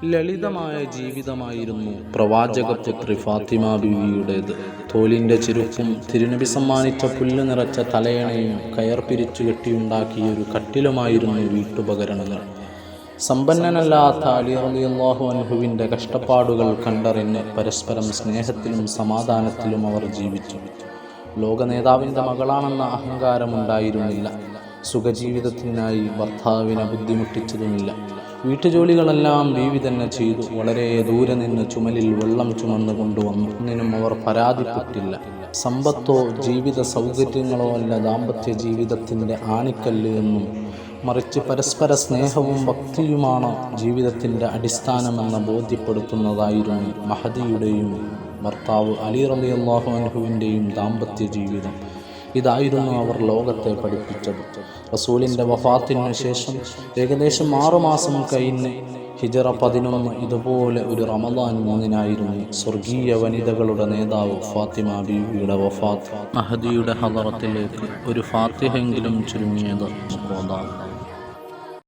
ലളിതമായ ജീവിതമായിരുന്നു പ്രവാചകപുത്രി ഫാത്തിമ ബീവിയുടേത്. തോലിൻ്റെ ചെരുപ്പും തിരുനബി സമ്മാനിച്ച പുല്ല് നിറച്ച തലയണയും കയർ പിരിച്ചു കെട്ടിയുണ്ടാക്കിയൊരു കട്ടിലുമായിരുന്നു വീട്ടുപകരണങ്ങൾ. സമ്പന്നനല്ലാത്ത അലി റളിയല്ലാഹു അൻഹുവിൻ്റെ കഷ്ടപ്പാടുകൾ കണ്ടറിഞ്ഞ് പരസ്പരം സ്നേഹത്തിലും സമാധാനത്തിലും അവർ ജീവിച്ചു. ലോകനേതാവിൻ്റെ മകളാണെന്ന അഹങ്കാരമുണ്ടായിരുന്നില്ല. സുഖജീവിതത്തിനായി ഭർത്താവിനെ ബുദ്ധിമുട്ടിച്ചതുമില്ല. വീട്ടുജോലികളെല്ലാം ബീവി തന്നെ ചെയ്തു. വളരെ ദൂരെ നിന്ന് ചുമലിൽ വെള്ളം ചുമന്നു കൊണ്ടുവന്നു. ഒന്നിനും അവർ പരാതിപ്പെട്ടില്ല. സമ്പത്തോ ജീവിത സൗകര്യങ്ങളോ അല്ല ദാമ്പത്യ ജീവിതത്തിൻ്റെ ആണിക്കല്ല് എന്നും, മറിച്ച് പരസ്പര സ്നേഹവും ഭക്തിയുമാണ് ജീവിതത്തിൻ്റെ അടിസ്ഥാനമെന്ന് ബോധ്യപ്പെടുത്തുന്നതായിരുന്നു മഹദിയുടെയും ഭർത്താവ് അലി റളിയല്ലാഹു അൻഹുവിൻ്റെയും ദാമ്പത്യ ജീവിതം. ഇതായിരുന്നു അവർ ലോകത്തെ പഠിപ്പിച്ചത്. റസൂലിൻ്റെ വഫാത്തിന് ശേഷം ഏകദേശം 6 മാസം കഴിഞ്ഞ് ഹിജറ 11 ഇതുപോലെ ഒരു റമദാൻ 3-നായിരുന്നു സ്വർഗീയ വനിതകളുടെ നേതാവ് ഫാത്തിമ ബീവിയുടെ വഫാത്ത്. മഹദിയുടെ ഹദറത്തിലേക്ക് ഒരു ഫാത്തിഹയെങ്കിലും ചുരുങ്ങിയത്.